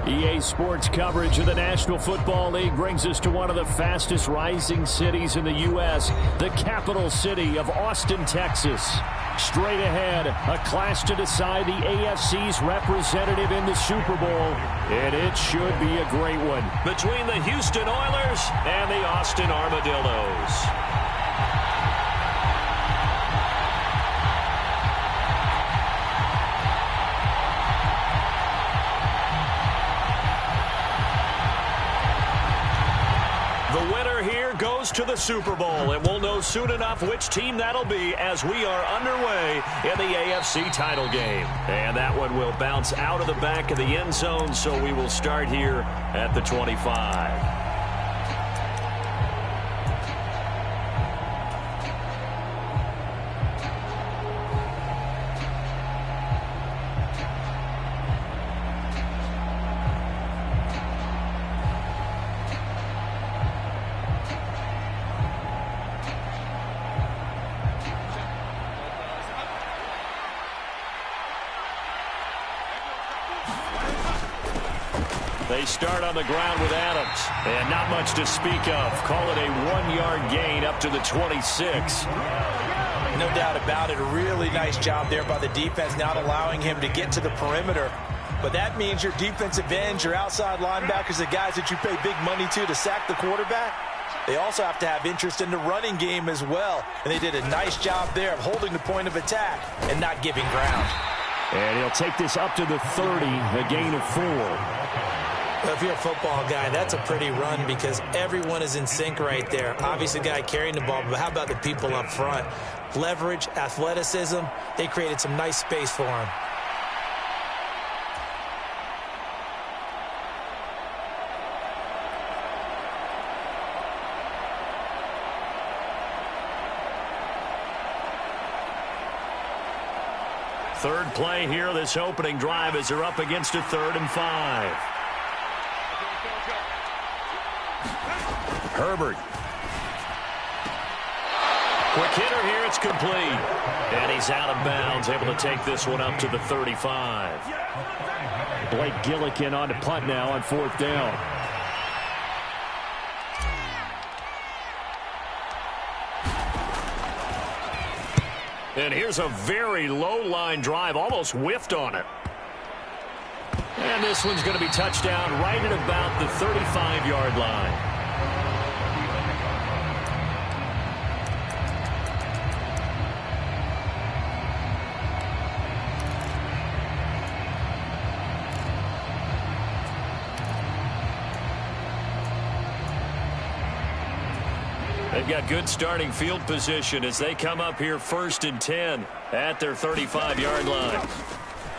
EA Sports coverage of the National Football League brings us to one of the fastest rising cities in the U.S., the capital city of Austin, Texas. Straight ahead, a clash to decide the AFC's representative in the Super Bowl, and it should be a great one. Between the Houston Oilers and the Austin Armadillos. To the Super Bowl, and we'll know soon enough which team that'll be as we are underway in the AFC title game. And that one will bounce out of the back of the end zone, so we will start here at the 25. They start on the ground with Adams. And not much to speak of. Call it a 1-yard gain up to the 26. No doubt about it. A really nice job there by the defense, not allowing him to get to the perimeter. But that means your defensive ends, your outside linebackers, the guys that you pay big money to sack the quarterback, they also have to have interest in the running game as well. And they did a nice job there of holding the point of attack and not giving ground. And he'll take this up to the 30, a gain of 4. Well, if you're a football guy, that's a pretty run because everyone is in sync right there. Obviously, the guy carrying the ball, but how about the people up front? Leverage, athleticism, they created some nice space for him. Third play here, this opening drive as they're up against a 3rd and 5. Herbert. Quick hitter here, it's complete. And he's out of bounds, able to take this one up to the 35. Blake Gillikin on to punt now on 4th down. And here's a very low line drive, almost whiffed on it. And this one's going to be touchdown right at about the 35-yard line. They've got good starting field position as they come up here 1st and 10 at their 35-yard line.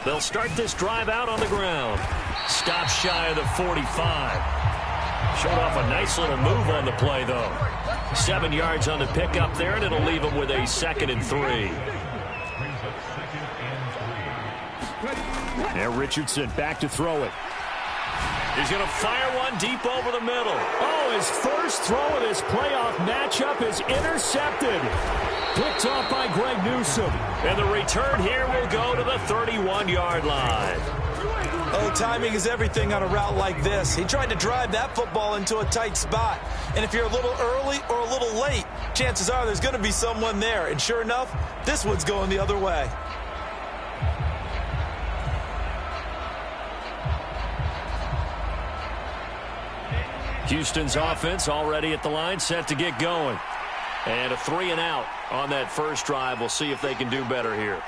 They'll start this drive out on the ground. Stop shy of the 45. Showed off a nice little move on the play, though. 7 yards on the pickup there, and it'll leave them with a 2nd and 3. Now Richardson back to throw it. He's going to fire one deep over the middle. Oh, his first throw of this playoff matchup is intercepted. Picked off by Greg Newsome. And the return here will go to the 31-yard line. Oh, timing is everything on a route like this. He tried to drive that football into a tight spot. And if you're a little early or a little late, chances are there's going to be someone there. And sure enough, this one's going the other way. Houston's offense already at the line, set to get going. And a 3 and out on that first drive. We'll see if they can do better here.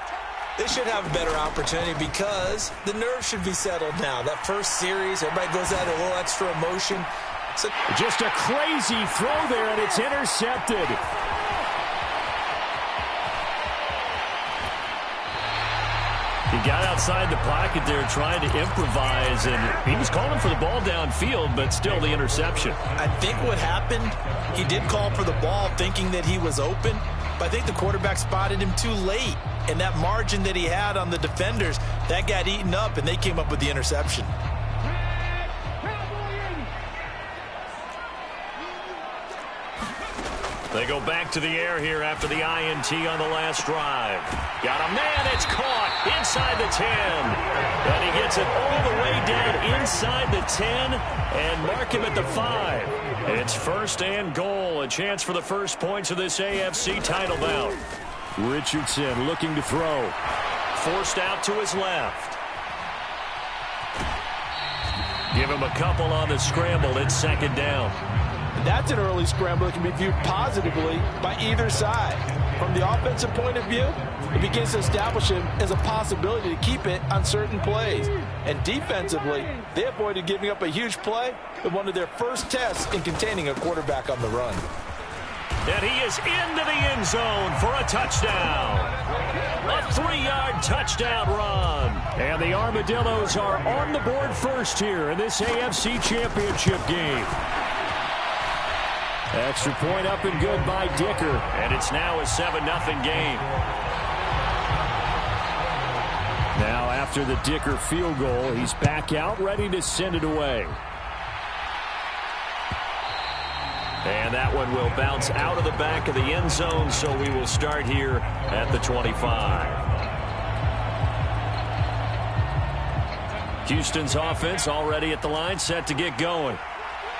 They should have a better opportunity because the nerves should be settled now. That first series, everybody goes out a little extra emotion. So just a crazy throw there, and it's intercepted. He got outside the pocket there trying to improvise, and he was calling for the ball downfield, but still the interception. I think what happened, he did call for the ball thinking that he was open, but I think the quarterback spotted him too late, and that margin that he had on the defenders, that got eaten up, and they came up with the interception. They go back to the air here after the INT on the last drive. Got a man. It's caught inside the 10. And he gets it all the way down inside the 10 and mark him at the 5. It's first and goal. A chance for the first points of this AFC title bout. Richardson looking to throw. Forced out to his left. Give him a couple on the scramble. It's second down. That's an early scramble that can be viewed positively by either side. From the offensive point of view, it begins to establish him as a possibility to keep it on certain plays. And defensively, they avoided giving up a huge play with one of their first tests in containing a quarterback on the run. And he is into the end zone for a touchdown. A 3-yard touchdown run. And the Armadillos are on the board first here in this AFC Championship game. Extra point up and good by Dicker. And it's now a 7-0 game. Now after the Dicker field goal, he's back out ready to send it away. And that one will bounce out of the back of the end zone, so we will start here at the 25. Houston's offense already at the line, set to get going.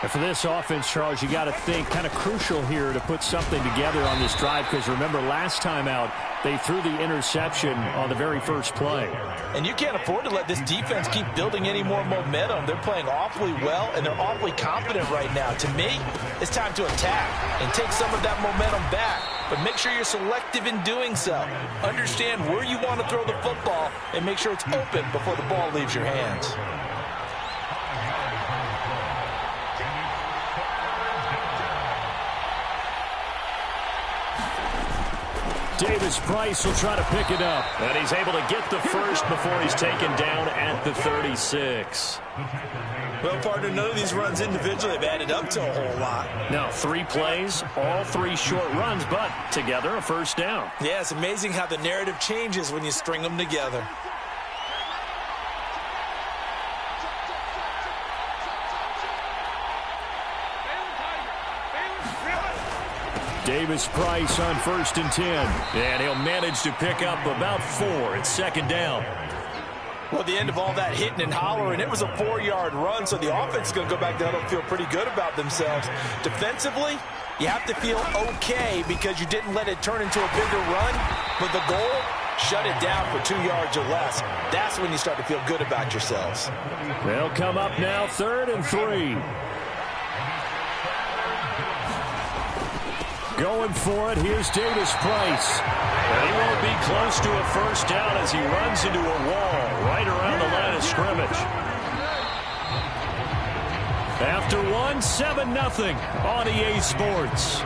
And for this offense, Charles, you got to think kind of crucial here to put something together on this drive, because remember last time out they threw the interception on the very first play. And you can't afford to let this defense keep building any more momentum. They're playing awfully well, and they're awfully confident right now. To me, it's time to attack and take some of that momentum back, but make sure you're selective in doing so. Understand where you want to throw the football and make sure it's open before the ball leaves your hands. Davis Price will try to pick it up. And he's able to get the first before he's taken down at the 36. Well, partner, none of these runs individually have added up to a whole lot. Now, 3 plays, all 3 short runs, but together a first down. Yeah, it's amazing how the narrative changes when you string them together. Davis Price on 1st and 10. And he'll manage to pick up about 4. It's second down. Well, at the end of all that hitting and hollering, it was a 4-yard run, so the offense is going to go back down and feel pretty good about themselves. Defensively, you have to feel okay because you didn't let it turn into a bigger run, but the goal, shut it down for 2 yards or less. That's when you start to feel good about yourselves. They'll come up now 3rd and 3. Going for it, here's Davis Price. And he won't be close to a first down as he runs into a wall right around the line of scrimmage. After 7-0 on EA Sports.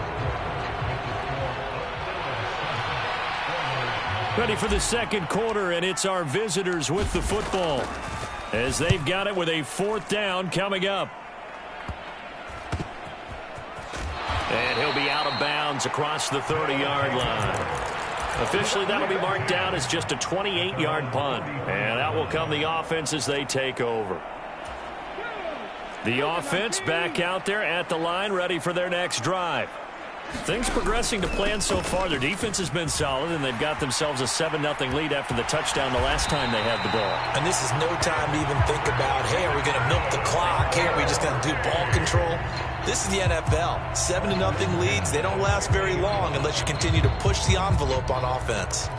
Ready for the second quarter, and it's our visitors with the football as they've got it with a 4th down coming up. And he'll be out of bounds across the 30-yard line. Officially, that'll be marked down as just a 28-yard punt. And out will come the offense as they take over. The offense back out there at the line, ready for their next drive. Things progressing to plan so far. Their defense has been solid, and they've got themselves a 7-0 lead after the touchdown the last time they had the ball. And this is no time to even think about, hey, are we going to milk the clock? Hey, are we just going to do ball control? This is the NFL. 7-0 leads, they don't last very long unless you continue to push the envelope on offense.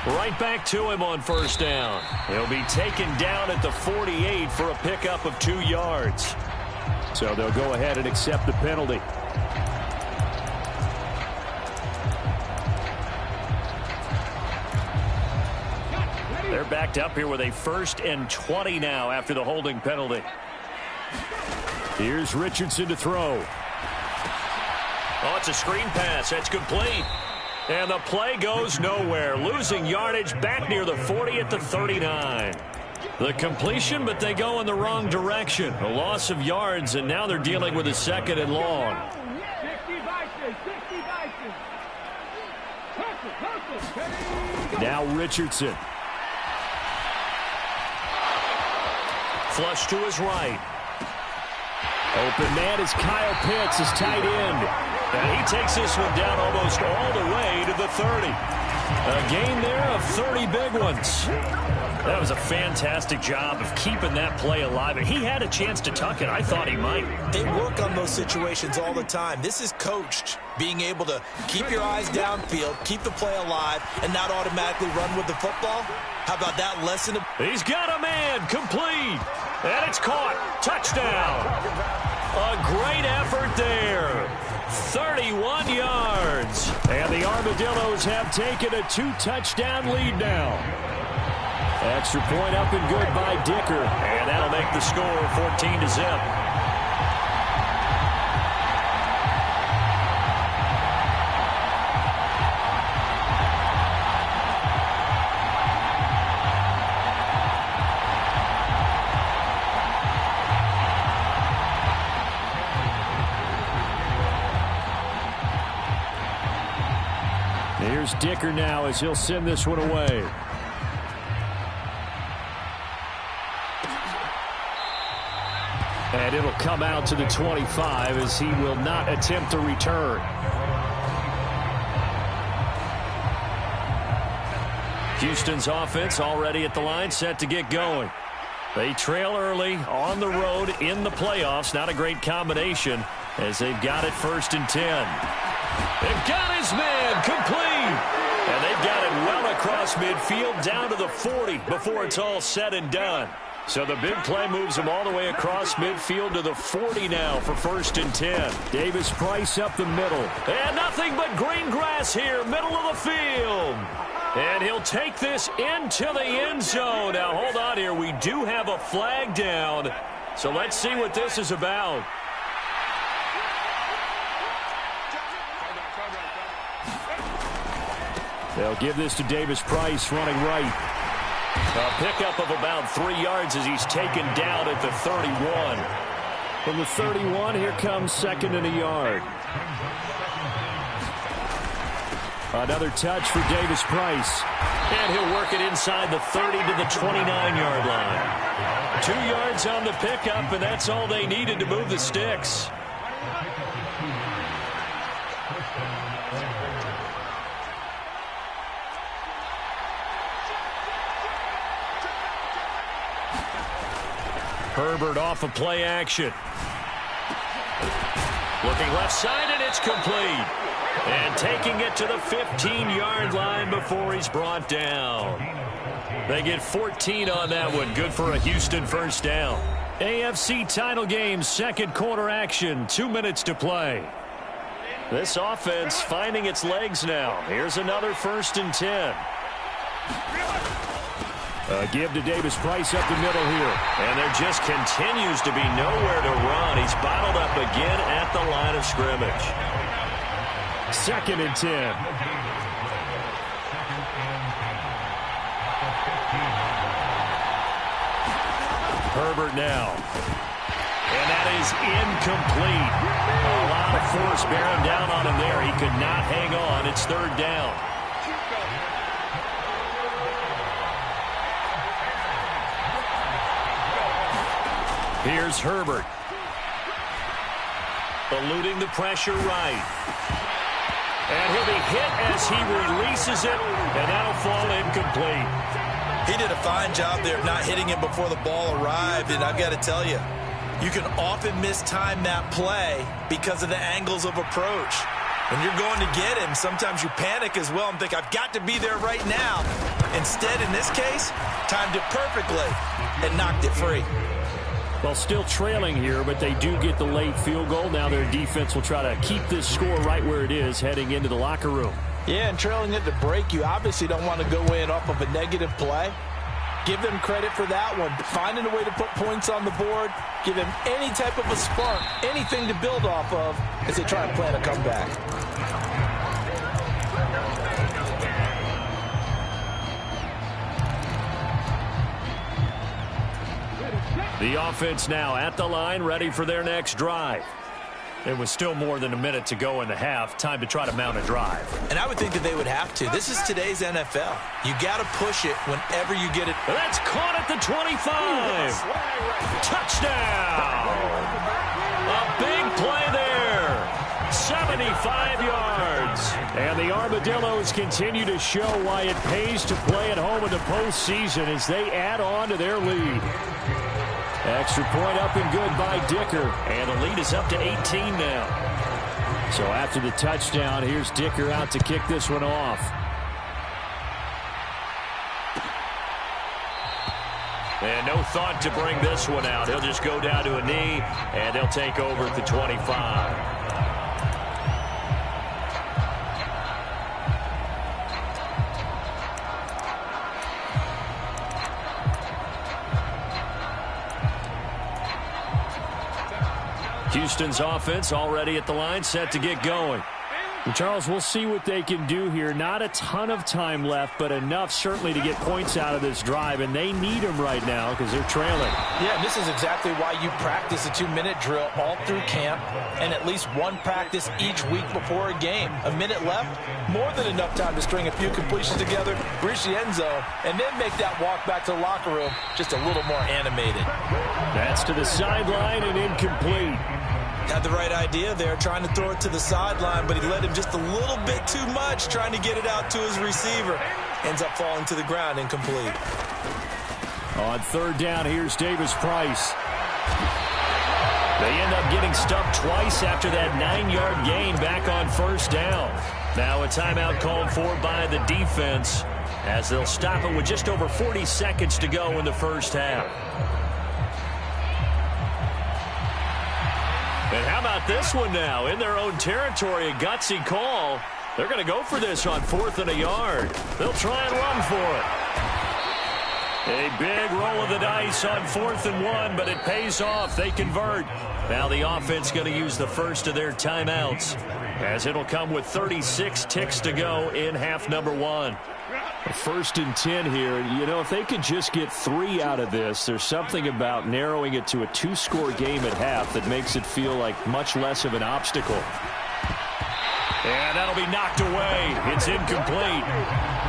Right back to him on first down. He'll be taken down at the 48 for a pickup of 2 yards. So they'll go ahead and accept the penalty. They're backed up here with a 1st and 20 now after the holding penalty. Here's Richardson to throw. Oh, it's a screen pass. That's complete. And the play goes nowhere. Losing yardage back near the 40 at the 39. The completion, but they go in the wrong direction. A loss of yards, and now they're dealing with a 2nd and long. Now Richardson. Flush to his right. Open man is Kyle Pitts, his tight end. And he takes this one down almost all the way to the 30. A gain there of 30 big ones. That was a fantastic job of keeping that play alive. And he had a chance to tuck it. I thought he might. They work on those situations all the time. This is coached, being able to keep your eyes downfield, keep the play alive, and not automatically run with the football. How about that lesson? He's got a man, complete. And it's caught. Touchdown. A great effort there. 31 yards. And the Armadillos have taken a 2-touchdown lead now. Extra point up and good by Dicker. And that'll make the score 14-0. Here's Dicker now as he'll send this one away. And it'll come out to the 25 as he will not attempt to return. Houston's offense already at the line, set to get going. They trail early on the road in the playoffs. Not a great combination as they've got it 1st and 10. They've got his man complete. And they've got it well across midfield down to the 40 before it's all said and done. So the big play moves them all the way across midfield to the 40 now for 1st and 10. Davis Price up the middle. And nothing but green grass here, middle of the field. And he'll take this into the end zone. Now, hold on here. We do have a flag down. So let's see what this is about. They'll give this to Davis Price running right. A pickup of about 3 yards as he's taken down at the 31. From the 31, here comes 2nd and a yard. Another touch for Davis Price. And he'll work it inside the 30 to the 29-yard line. 2 yards on the pickup, and that's all they needed to move the sticks. Herbert off of play action. Looking left side, and it's complete. And taking it to the 15-yard line before he's brought down. They get 14 on that one. Good for a Houston 1st down. AFC title game, 2nd quarter action. 2 minutes to play. This offense finding its legs now. Here's another 1st and 10. Give to Davis Price up the middle here. And there just continues to be nowhere to run. He's bottled up again at the line of scrimmage. 2nd and 10. Herbert now. And that is incomplete. A lot of force bearing down on him there. He could not hang on. It's 3rd down. Here's Herbert. Eluding the pressure right. And he'll be hit as he releases it, and that'll fall incomplete. He did a fine job there of not hitting him before the ball arrived, and I've got to tell you, you can often mistime that play because of the angles of approach. When you're going to get him, sometimes you panic as well and think, I've got to be there right now. Instead, in this case, timed it perfectly and knocked it free. Well, still trailing here, but they do get the late field goal. Now their defense will try to keep this score right where it is heading into the locker room. Yeah, and trailing at the break, you obviously don't want to go in off of a negative play. Give them credit for that one. Finding a way to put points on the board, give them any type of a spark, anything to build off of as they try and plan a comeback. The offense now at the line, ready for their next drive. It was still more than a minute to go in the half. Time to try to mount a drive. And I would think that they would have to. This is today's NFL. You got to push it whenever you get it. That's caught at the 25. Touchdown. A big play there. 75 yards. And the Armadillos continue to show why it pays to play at home in the postseason as they add on to their lead. Extra point up and good by Dicker. And the lead is up to 18 now. So after the touchdown, here's Dicker out to kick this one off. And no thought to bring this one out. He'll just go down to a knee, and they'll take over at the 25. Houston's offense already at the line, set to get going. And Charles, we'll see what they can do here. Not a ton of time left, but enough certainly to get points out of this drive, and they need them right now because they're trailing. Yeah, and this is exactly why you practice a 2-minute drill all through camp and at least one practice each week before a game. A minute left, more than enough time to string a few completions together, reach the end zone, and then make that walk back to the locker room just a little more animated. That's to the sideline and incomplete. Had the right idea there, trying to throw it to the sideline, but he led him just a little bit too much, trying to get it out to his receiver. Ends up falling to the ground, incomplete. On third down, here's Davis Price. They end up getting stumped twice after that 9-yard gain back on first down. Now a timeout called for by the defense as they'll stop it with just over 40 seconds to go in the first half. And how about this one now? In their own territory, a gutsy call. They're going to go for this on 4th and a yard. They'll try and run for it. A big roll of the dice on 4th and 1, but it pays off. They convert. Now the offense going to use the first of their timeouts as it'll come with 36 ticks to go in half number 1. First and 10 here. You know, if they could just get 3 out of this, there's something about narrowing it to a 2-score game at half that makes it feel like much less of an obstacle. And that'll be knocked away. It's incomplete.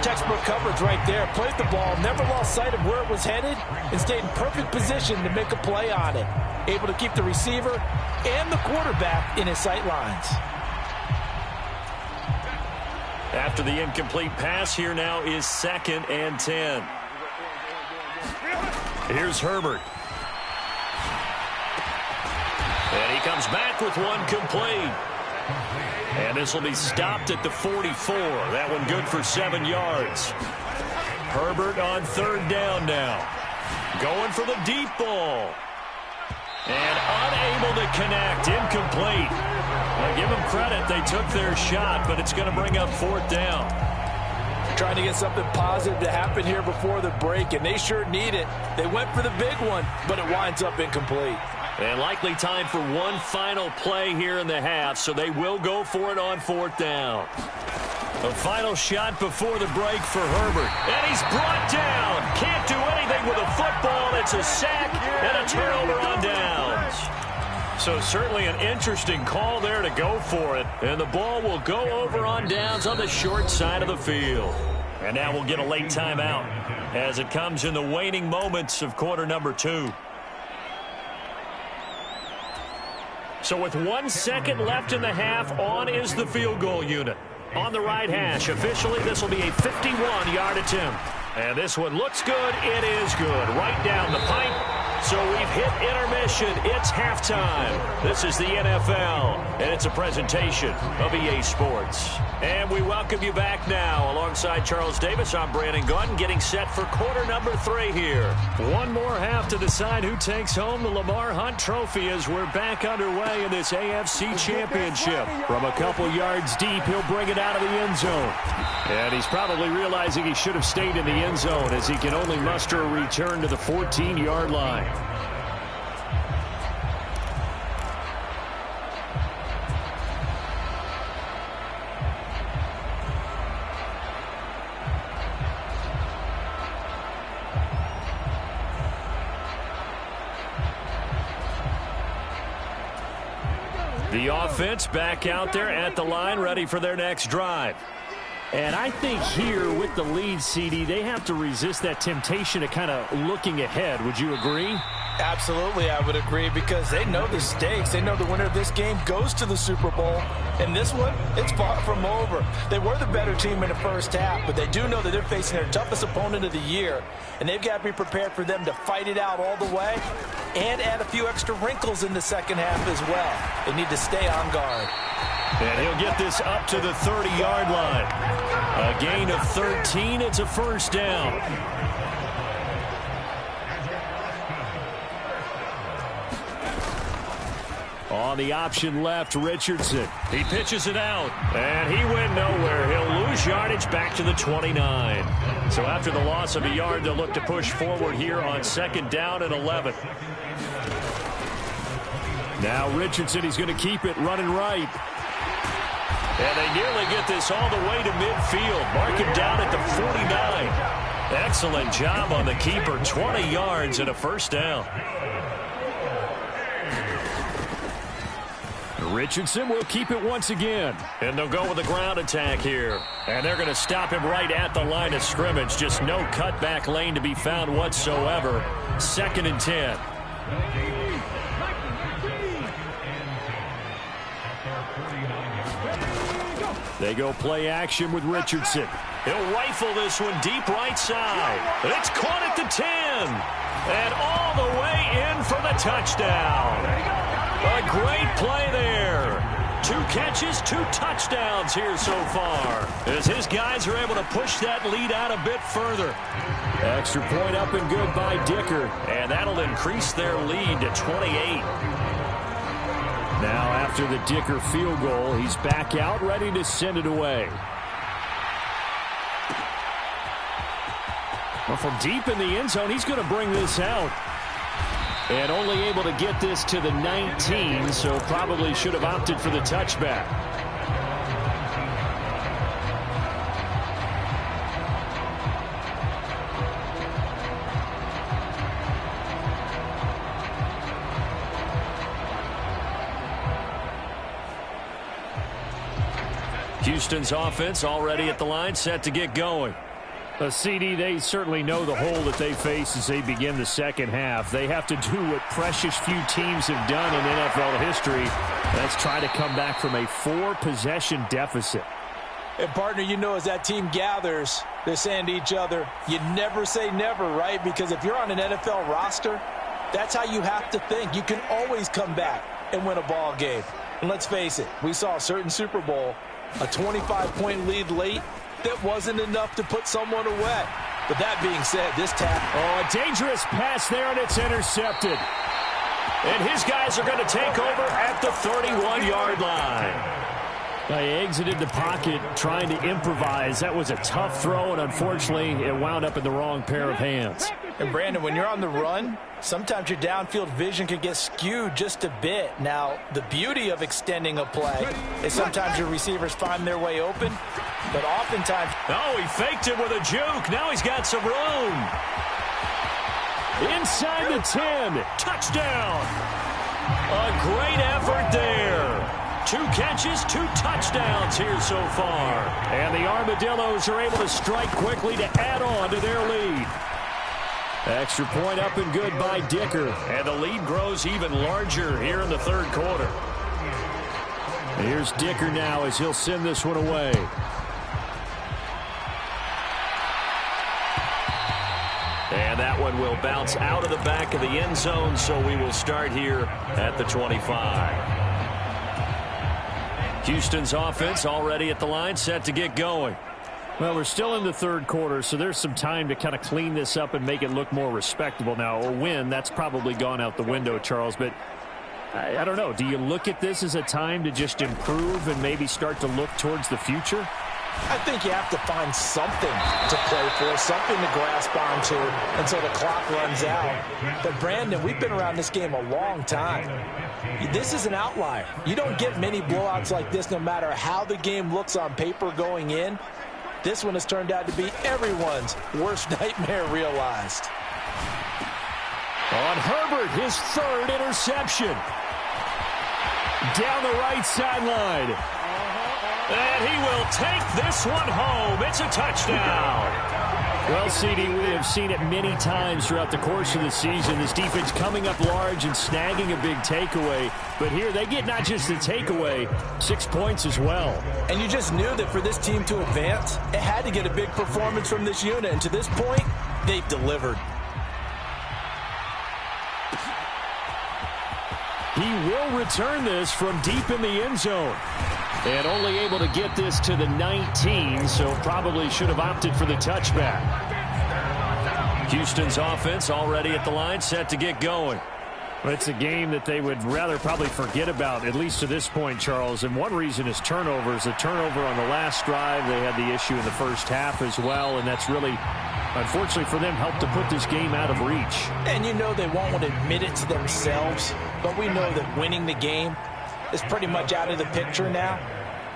Textbook coverage right there. Played the ball, never lost sight of where it was headed, and stayed in perfect position to make a play on it. Able to keep the receiver and the quarterback in his sight lines. After the incomplete pass, here now is 2nd and 10. Here's Herbert. And he comes back with one complete. And this will be stopped at the 44. That one good for 7 yards. Herbert on 3rd down now. Going for the deep ball. And unable to connect. Incomplete. Well, give them credit. They took their shot, but it's going to bring up 4th down. Trying to get something positive to happen here before the break, and they sure need it. They went for the big one, but it winds up incomplete. And likely time for one final play here in the half, so they will go for it on 4th down. A final shot before the break for Herbert. And he's brought down. Can't do anything with a football. It's a sack and a turnover on downs. So certainly an interesting call there to go for it. And the ball will go over on downs on the short side of the field. And now we'll get a late timeout as it comes in the waning moments of quarter number 2. So with 1 second left in the half, on is the field goal unit. On the right hash, officially this will be a 51-yard attempt. And this one looks good. It is good. Right down the pipe. So we've hit intermission. It's halftime. This is the NFL, and it's a presentation of EA Sports. And we welcome you back now. Alongside Charles Davis, I'm Brandon Gaudin, getting set for quarter number 3 here. One more half to decide who takes home the Lamar Hunt Trophy as we're back underway in this AFC Championship. From a couple yards deep, he'll bring it out of the end zone. And he's probably realizing he should have stayed in the end zone as he can only muster a return to the 14-yard line. The offense back out there at the line, ready for their next drive. And I think here with the lead, CD, they have to resist that temptation of kind of looking ahead. Would you agree? Absolutely, I would agree, because they know the stakes. They know the winner of this game goes to the Super Bowl. And this one, it's far from over. They were the better team in the first half, but they do know that they're facing their toughest opponent of the year. And they've got to be prepared for them to fight it out all the way and add a few extra wrinkles in the second half as well. They need to stay on guard. And he'll get this up to the 30-yard line. A gain of 13. It's a first down. On the option left, Richardson. He pitches it out, and he went nowhere. He'll lose yardage back to the 29. So after the loss of a yard, they'll look to push forward here on 2nd down and 11. Now Richardson, he's going to keep it running right. And they nearly get this all the way to midfield. Mark him down at the 49. Excellent job on the keeper. 20 yards and a first down. Richardson will keep it once again. And they'll go with a ground attack here. And they're going to stop him right at the line of scrimmage. Just no cutback lane to be found whatsoever. 2nd and 10. They go play action with Richardson. He'll rifle this one deep right side. It's caught at the 10. And all the way in for the touchdown. A great play there. 2 catches, 2 touchdowns here so far, as his guys are able to push that lead out a bit further. Extra point up and good by Dicker. And that'll increase their lead to 28. Now after the Dicker field goal, he's back out ready to send it away. Well, from deep in the end zone, he's going to bring this out. And only able to get this to the 19, so probably should have opted for the touchback. Houston's offense already at the line, set to get going. CD, they certainly know the hole that they face as they begin the second half. They have to do what precious few teams have done in NFL history. That's try to come back from a 4-possession deficit. And, partner, you know, as that team gathers, they're saying to each other, you never say never, right? Because if you're on an NFL roster, that's how you have to think. You can always come back and win a ball game. And let's face it, we saw a certain Super Bowl, a 25-point lead late, that wasn't enough to put someone away. But that being said, this tackle. Oh, a dangerous pass there, and it's intercepted. And his guys are going to take over at the 31-yard line. He exited the pocket trying to improvise. That was a tough throw, and unfortunately, it wound up in the wrong pair of hands. And, Brandon, when you're on the run, sometimes your downfield vision can get skewed just a bit. Now, the beauty of extending a play is sometimes your receivers find their way open, but oftentimes... Oh, he faked it with a juke. Now he's got some room. Inside the 10. Touchdown. A great effort there. 2 catches, 2 touchdowns here so far. And the Armadillos are able to strike quickly to add on to their lead. Extra point up and good by Dicker. And the lead grows even larger here in the third quarter. Here's Dicker now as he'll send this one away. And that one will bounce out of the back of the end zone, so we will start here at the 25. Houston's offense already at the line, set to get going. Well, we're still in the third quarter, so there's some time to kind of clean this up and make it look more respectable. Now, a win, that's probably gone out the window, Charles, but I don't know. Do you look at this as a time to just improve and maybe start to look towards the future? I think you have to find something to play for, something to grasp onto until the clock runs out. But, Brandon, we've been around this game a long time. This is an outlier. You don't get many blowouts like this no matter how the game looks on paper going in. This one has turned out to be everyone's worst nightmare realized. On Herbert, his 3rd interception. Down the right sideline. And he will take this one home. It's a touchdown. Well, CD, we have seen it many times throughout the course of the season. This defense coming up large and snagging a big takeaway. But here they get not just the takeaway, 6 points as well. And you just knew that for this team to advance, it had to get a big performance from this unit. And to this point, they've delivered. He will return this from deep in the end zone. And only able to get this to the 19, so probably should have opted for the touchback. Houston's offense already at the line, set to get going. Well, it's a game that they would rather probably forget about, at least to this point, Charles. And one reason is turnovers. A turnover on the last drive. They had the issue in the first half as well, and that's really, unfortunately for them, helped to put this game out of reach. And you know they won't want to admit it to themselves, but we know that winning the game is pretty much out of the picture now.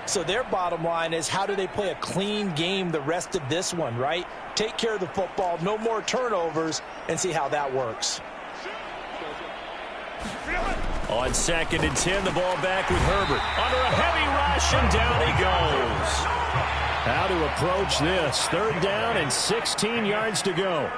So their bottom line is, how do they play a clean game the rest of this one, right? Take care of the football, no more turnovers, and see how that works. On 2nd and 10, the ball back with Herbert. Under a heavy rush, and down he goes. How to approach this. 3rd down and 16 yards to go.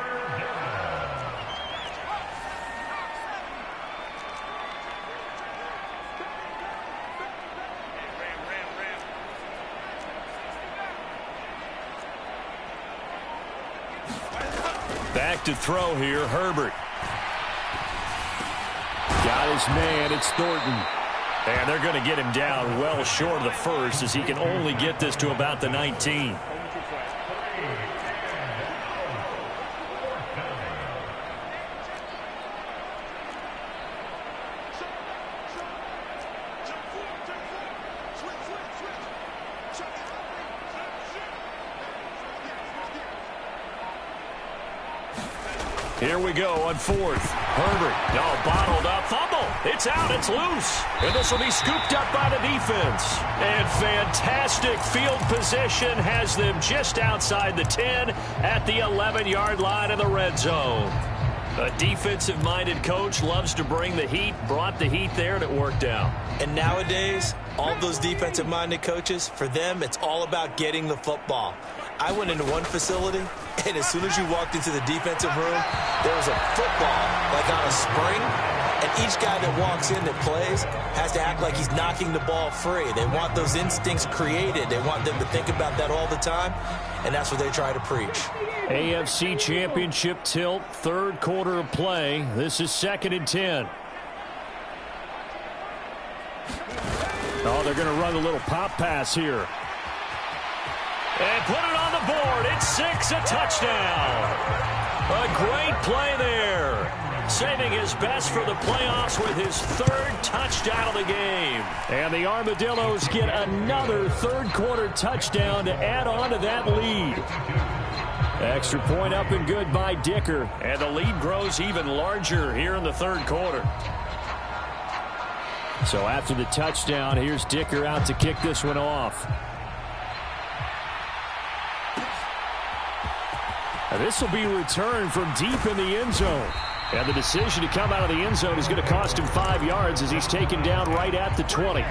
Back to throw here, Herbert. Got his man, it's Thornton. And they're going to get him down well short of the first, as he can only get this to about the 19. Here we go on 4th. Herbert, bottled up, fumble. It's out, it's loose. And this will be scooped up by the defense. And fantastic field position has them just outside the 10 at the 11-yard line in the red zone. A defensive-minded coach loves to bring the heat, brought the heat there, and it worked out. And nowadays, all those defensive-minded coaches, for them, it's all about getting the football. I went into one facility, and as soon as you walked into the defensive room, there was a football like on a spring, and each guy that walks in that plays has to act like he's knocking the ball free. They want those instincts created. They want them to think about that all the time, and that's what they try to preach. AFC Championship tilt, 3rd quarter of play. This is 2nd and 10. Oh, they're going to run a little pop pass here. And put it on the board. It's 6, a touchdown. A great play there. Saving his best for the playoffs with his 3rd touchdown of the game. And the Armadillos get another 3rd quarter touchdown to add on to that lead. Extra point up and good by Dicker. And the lead grows even larger here in the 3rd quarter. So after the touchdown, here's Dicker out to kick this one off. And this will be returned from deep in the end zone. And the decision to come out of the end zone is going to cost him 5 yards as he's taken down right at the 20.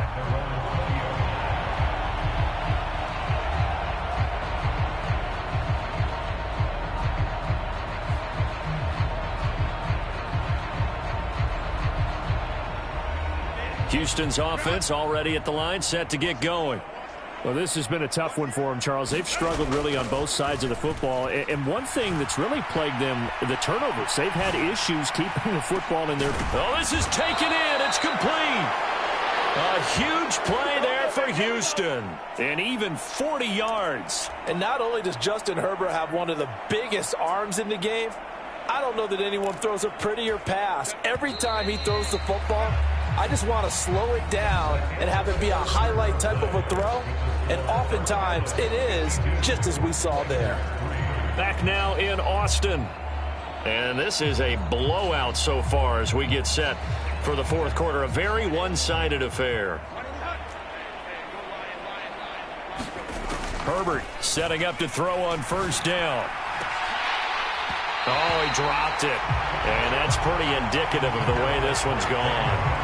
Houston's offense already at the line, set to get going. Well, this has been a tough one for them, Charles. They've struggled really on both sides of the football. And one thing that's really plagued them, the turnovers. They've had issues keeping the football in their... Oh, this is taken in. It's complete. A huge play there for Houston. And even 40 yards. And not only does Justin Herbert have one of the biggest arms in the game, I don't know that anyone throws a prettier pass. Every time he throws the football, I just want to slow it down and have it be a highlight type of a throw. And oftentimes it is, just as we saw there. Back now in Austin. And this is a blowout so far as we get set for the 4th quarter. A very one-sided affair. Herbert setting up to throw on 1st down. Oh, he dropped it. And that's pretty indicative of the way this one's gone.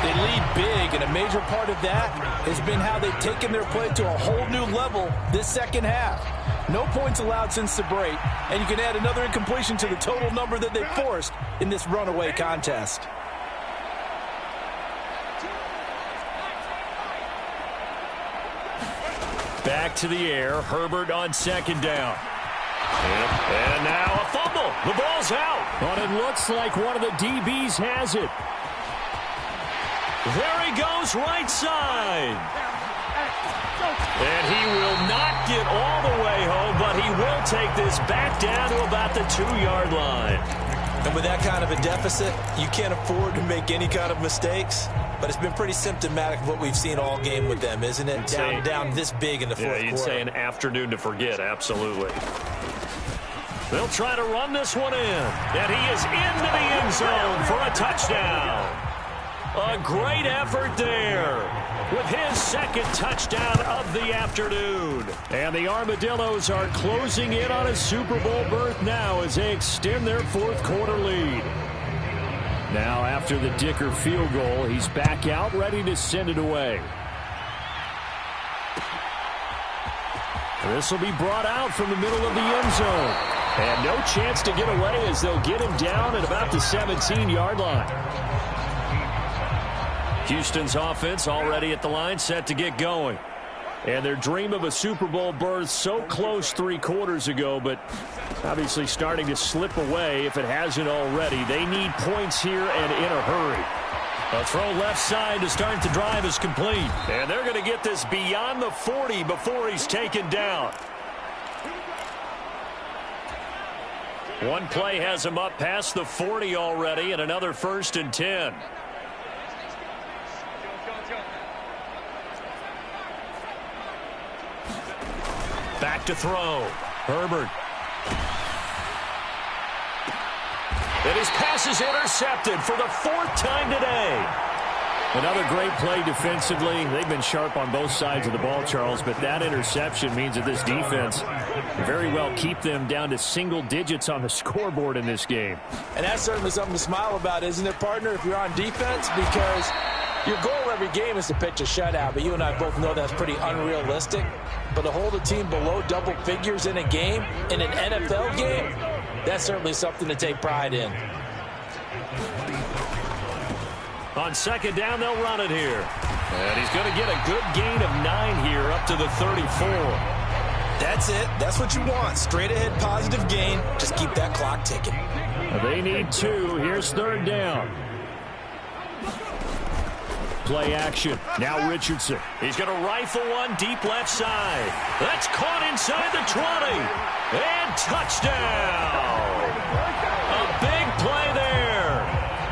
They lead big, and a major part of that has been how they've taken their play to a whole new level this second half. No points allowed since the break, and you can add another incompletion to the total number that they forced in this runaway contest. Back to the air, Herbert on second down. And now a fumble. The ball's out. But it looks like one of the DBs has it. There he goes, right side. And he will not get all the way home, but he will take this back down to about the 2-yard line. And with that kind of a deficit, you can't afford to make any kind of mistakes. But it's been pretty symptomatic of what we've seen all game with them, isn't it? Down this big in the fourth quarter. Yeah, you'd say an afternoon to forget, absolutely. They'll try to run this one in. And he is into the end zone for a touchdown. A great effort there with his second touchdown of the afternoon. And the Armadillos are closing in on a Super Bowl berth now as they extend their fourth quarter lead. Now after the Dicker field goal, he's back out ready to send it away. This will be brought out from the middle of the end zone. And no chance to get away as they'll get him down at about the 17-yard line. Houston's offense already at the line, set to get going. And their dream of a Super Bowl berth so close 3 quarters ago, but obviously starting to slip away if it hasn't already. They need points here and in a hurry. A throw left side to start the drive is complete. And they're going to get this beyond the 40 before he's taken down. One play has him up past the 40 already, and another 1st and 10. Back to throw. Herbert. And his pass is intercepted for the 4th time today. Another great play defensively. They've been sharp on both sides of the ball, Charles, but that interception means that this defense very well keep them down to single digits on the scoreboard in this game. And that's certainly something to smile about, isn't it, partner, if you're on defense? Because your goal every game is to pitch a shutout, but you and I both know that's pretty unrealistic. But to hold a team below double figures in a game, in an NFL game, that's certainly something to take pride in. On second down, they'll run it here. And he's going to get a good gain of 9 here up to the 34. That's it. That's what you want. Straight ahead positive gain. Just keep that clock ticking. They need 2. Here's 3rd down. Play action. Now Richardson. He's going to rifle one deep left side. That's caught inside the 20. And touchdown. A big play there.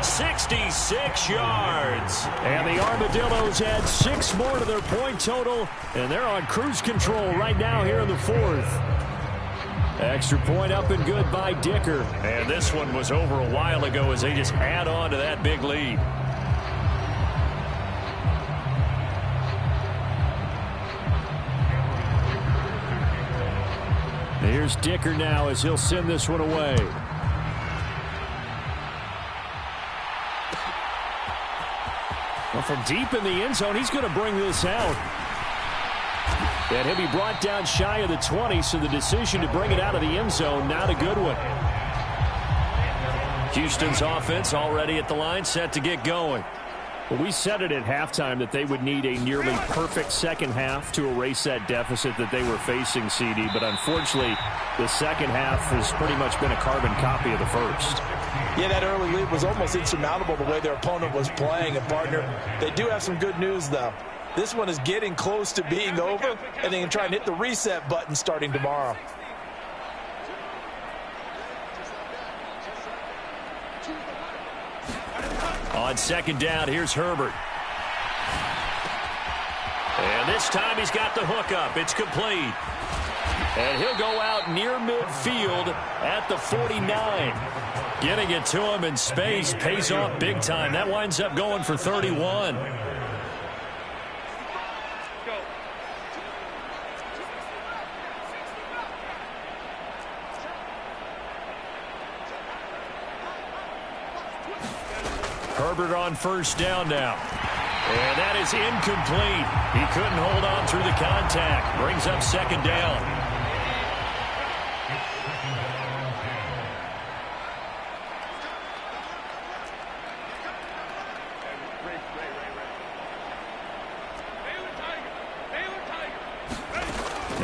66 yards. And the Armadillos add 6 more to their point total. And they're on cruise control right now here in the 4th. Extra point up and good by Dicker. And this one was over a while ago as they just add on to that big lead. Here's Dicker now as he'll send this one away. Well, from deep in the end zone, he's going to bring this out. And he'll be brought down shy of the 20, so the decision to bring it out of the end zone, not a good one. Houston's offense already at the line, set to get going. Well, we said it at halftime that they would need a nearly perfect second half to erase that deficit that they were facing, CD. But unfortunately, the second half has pretty much been a carbon copy of the first. Yeah, that early lead was almost insurmountable the way their opponent was playing. And, partner, they do have some good news, though. This one is getting close to being over, and they can try and hit the reset button starting tomorrow. On second down, here's Herbert. And this time he's got the hookup. It's complete. And he'll go out near midfield at the 49. Getting it to him in space pays off big time. That winds up going for 31. Herbert on first down now. And that is incomplete. He couldn't hold on through the contact. Brings up second down.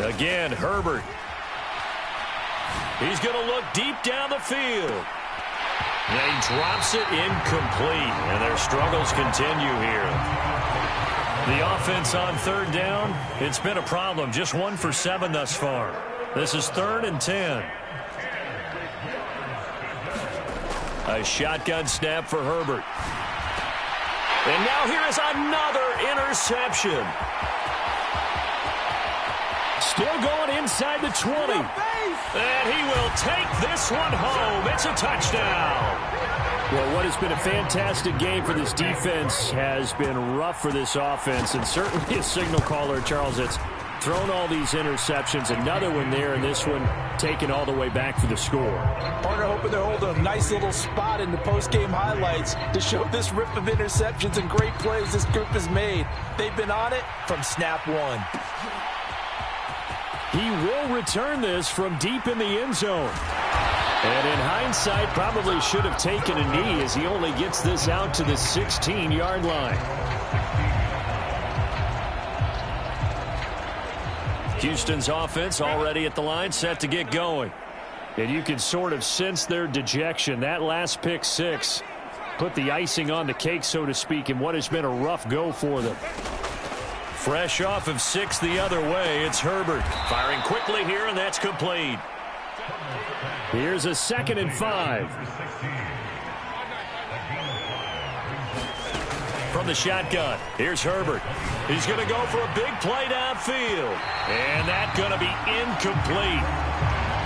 Again, Herbert. He's going to look deep down the field. And he drops it incomplete. And their struggles continue here. The offense on third down, it's been a problem. Just 1 for 7 thus far. This is 3rd and 10. A shotgun snap for Herbert. And now here is another interception. Still going inside the 20. And he will take this one home. It's a touchdown. Well, what has been a fantastic game for this defense has been rough for this offense, and certainly a signal caller, Charles, that's thrown all these interceptions. Another one there, and this one taken all the way back for the score. Partner hoping they're holding a nice little spot in the post-game highlights to show this rip of interceptions and great plays this group has made. They've been on it from snap one. He will return this from deep in the end zone. And in hindsight, probably should have taken a knee as he only gets this out to the 16-yard line. Houston's offense already at the line, set to get going. And you can sort of sense their dejection. That last pick six put the icing on the cake, so to speak, in what has been a rough go for them. Fresh off of 6 the other way, it's Herbert. Firing quickly here, and that's complete. Here's a 2nd and 5. From the shotgun, here's Herbert. He's going to go for a big play downfield. And that's going to be incomplete.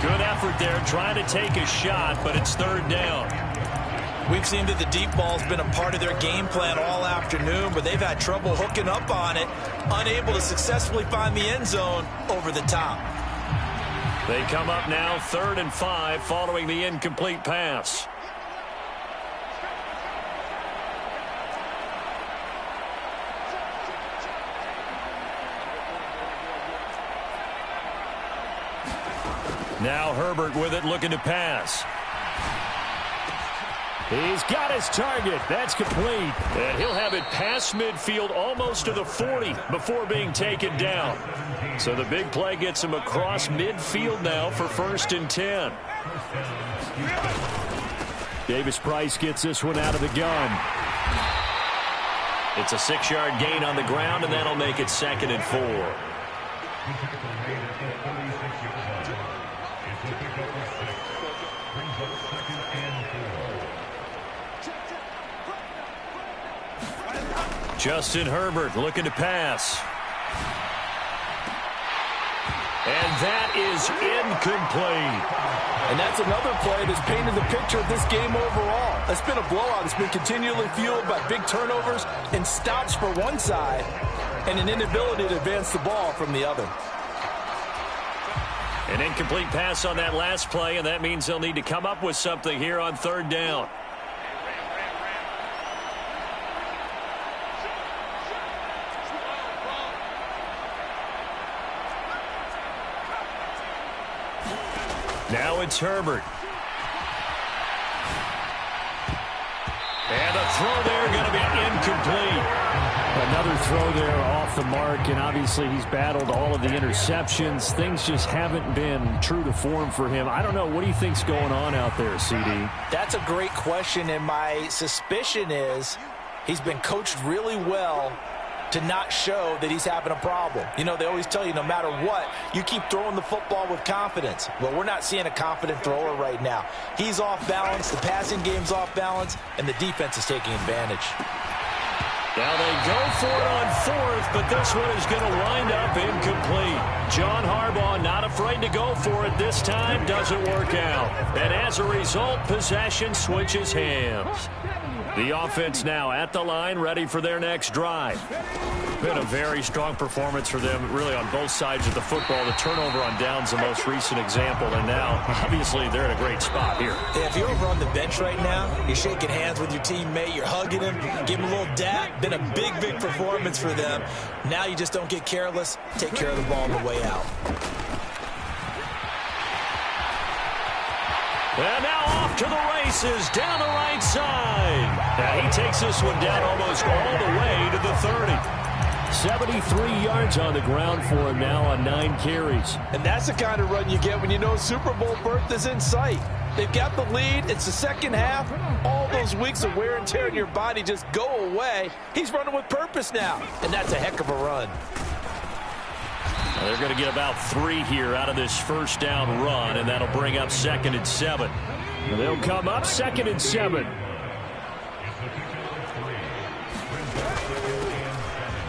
Good effort there trying to take a shot, but it's 3rd down. We've seen that the deep ball's been a part of their game plan all afternoon, but they've had trouble hooking up on it, unable to successfully find the end zone over the top. They come up now 3rd and 5 following the incomplete pass. Now Herbert with it, looking to pass. He's got his target. That's complete. And he'll have it past midfield almost to the 40 before being taken down. So the big play gets him across midfield now for 1st and 10. Davis Price gets this one out of the gun. It's a 6-yard gain on the ground, and that'll make it 2nd and 4. Justin Herbert looking to pass. And that is incomplete. And that's another play that's painted the picture of this game overall. It's been a blowout. It's been continually fueled by big turnovers and stops for one side and an inability to advance the ball from the other. An incomplete pass on that last play, and that means they'll need to come up with something here on 3rd down. Now it's Herbert. And a throw there going to be incomplete. Another throw there off the mark, and obviously he's battled all of the interceptions. Things just haven't been true to form for him. I don't know. What do you think's going on out there, CD? That's a great question, and my suspicion is he's been coached really well to not show that he's having a problem. You know, they always tell you no matter what, you keep throwing the football with confidence. Well, we're not seeing a confident thrower right now. He's off balance, the passing game's off balance, and the defense is taking advantage. Now they go for it on 4th, but this one is going to wind up incomplete. John Harbaugh not afraid to go for it this time, doesn't work out. And as a result, possession switches hands. The offense now at the line, ready for their next drive. Been a very strong performance for them, really, on both sides of the football. The turnover on downs, the most recent example, and now, obviously, they're in a great spot here. Yeah, if you're over on the bench right now, you're shaking hands with your teammate, you're hugging him, give him a little dap. Been a big, big performance for them. Now you just don't get careless. Take care of the ball on the way out. And now off to the races, down the right side. Now he takes this one down almost all the way to the 30. 73 yards on the ground for him now on 9 carries. And that's the kind of run you get when you know Super Bowl berth is in sight. They've got the lead. It's the second half. All those weeks of wear and tear in your body just go away. He's running with purpose now, and that's a heck of a run. Well, they're going to get about 3 here out of this first down run, and that'll bring up 2nd and 7. They'll come up 2nd and 7.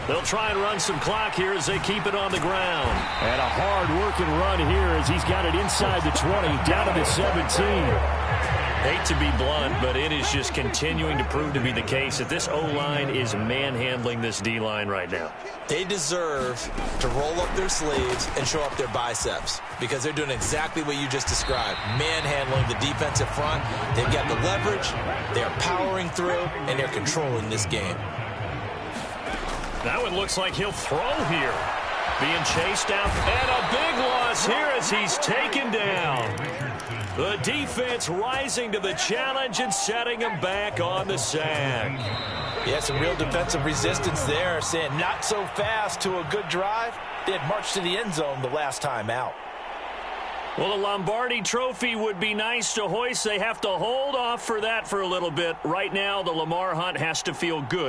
They'll try and run some clock here as they keep it on the ground. And a hard-working run here as he's got it inside the 20, down to the 17. Hate to be blunt, but it is just continuing to prove to be the case that this O-line is manhandling this D-line right now. They deserve to roll up their sleeves and show up their biceps because they're doing exactly what you just described, manhandling the defensive front. They've got the leverage, they're powering through, and they're controlling this game. Now it looks like he'll throw here. Being chased down, and a big loss here as he's taken down. The defense rising to the challenge and setting him back on the sack. Yeah, some real defensive resistance there, saying not so fast to a good drive. They had marched to the end zone the last time out. Well, a Lombardi trophy would be nice to hoist. They have to hold off for that for a little bit. Right now, the Lamar Hunt has to feel good.